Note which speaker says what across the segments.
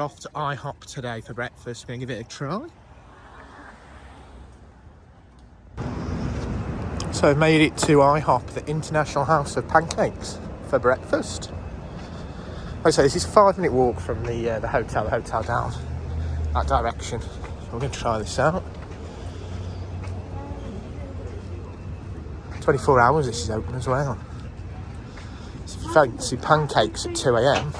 Speaker 1: off to IHOP today for breakfast. We're going to give it a try. So I've made it to IHOP, the International House of Pancakes, for breakfast. Like I say, this is a 5-minute walk from the hotel down that direction. So we're going to try this out. 24 hours this is open as well. It's fancy pancakes at 2 AM.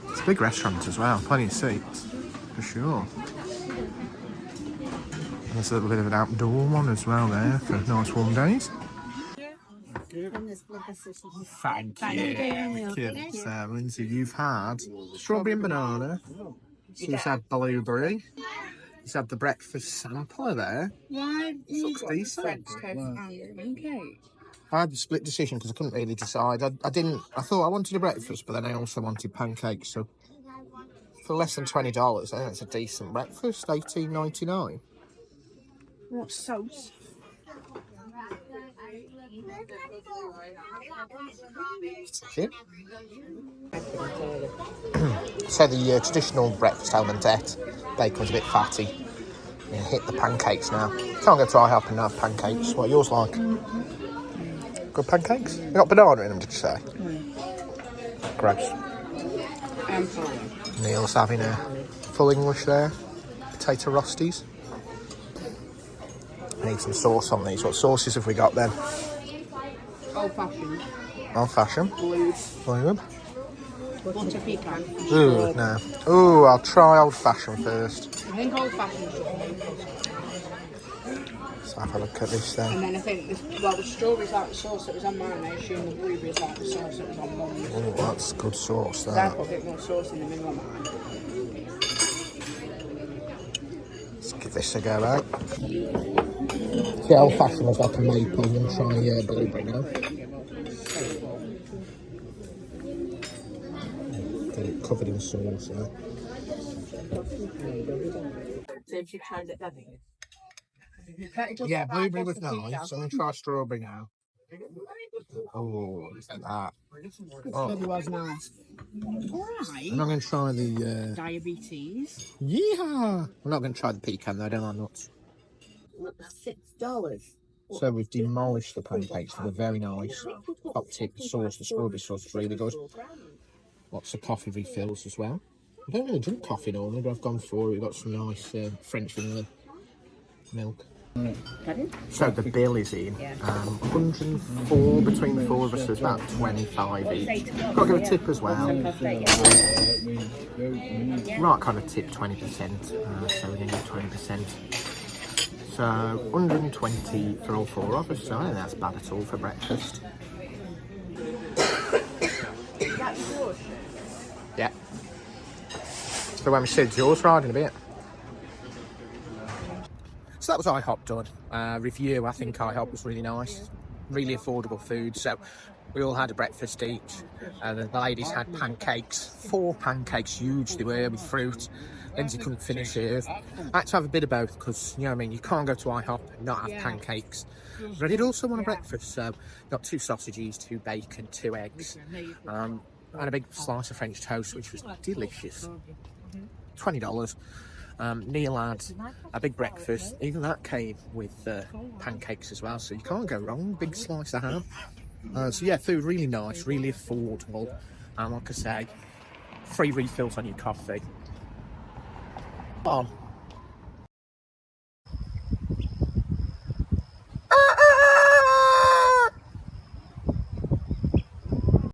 Speaker 1: It's a big restaurant as well, plenty of seats, for sure. There's a little bit of an outdoor one as well there for nice warm days. Thank you. So, Lindsay, you've had strawberry and banana. She's had blueberry. She's had the breakfast sampler there. Looks decent. I had a split decision because I couldn't really decide. I thought I wanted a breakfast, but then I also wanted pancakes. So for less than $20, I think that's a decent breakfast. $18.99.
Speaker 2: What sauce?
Speaker 1: So the traditional breakfast element, bacon's a bit fatty. Hit the pancakes now. Can't go to IHOP and have pancakes. What are yours like? Good pancakes? You got banana in them, did you say? Gross. Neil's having a full English there. Potato rosties. I need some sauce on these. What sauces have we got then?
Speaker 2: Old fashioned.
Speaker 1: Old fashioned. Blue.
Speaker 2: Butter pecan.
Speaker 1: Ooh, no. Ooh, I'll try old fashioned first.
Speaker 2: I think old fashioned.
Speaker 1: Let's have a look at this then.
Speaker 2: And then I think the strawberries like the sauce that was on mine. I assume the blueberries like the sauce that was on mine.
Speaker 1: Oh, that's good sauce there.
Speaker 2: I put a bit more sauce in the middle of mine.
Speaker 1: Let's give this a go out. The old fashioned was like a maple. I'm going to try blueberry now. Got it covered in sauce there. Yeah, blueberry was nice. So I'm going to try strawberry now. Oh, look at that.
Speaker 2: Strawberry was nice. Alright.
Speaker 1: I'm not going to try the...
Speaker 2: Diabetes.
Speaker 1: Yeah! I'm not going to try the pecan though, I don't like nuts.
Speaker 2: $6.
Speaker 1: So we've demolished the pancakes. They're very nice. Hot tip, the sauce, the strawberry sauce is really good. Lots of coffee refills as well. I don't really drink coffee normally, but I've gone for it. We've got some nice French vanilla milk. So the bill is in. 104 between the four of us, so it's about 25 each. Got to give a tip as well. Right kind of tip, 20%. So we're going to get 20%. So 120 for all four of us, so I don't think that's bad at all for breakfast. Yeah. So when we said yours right in a bit. So that was IHOP done. Review, I think IHOP was really nice. Really affordable food. So we all had a breakfast each. The ladies had pancakes. 4 pancakes, huge they were, with fruit. Lindsay couldn't finish hers. I had to have a bit of both because, you know what I mean, you can't go to IHOP and not have pancakes. But I did also want a breakfast, so got 2 sausages, 2 bacon, 2 eggs, and a big slice of French toast, which was delicious. $20. Neil had a big breakfast. Even that came with pancakes as well, so you can't go wrong. Big slice of ham. So yeah, food really nice, really affordable, and like I say, free refills on your coffee. On.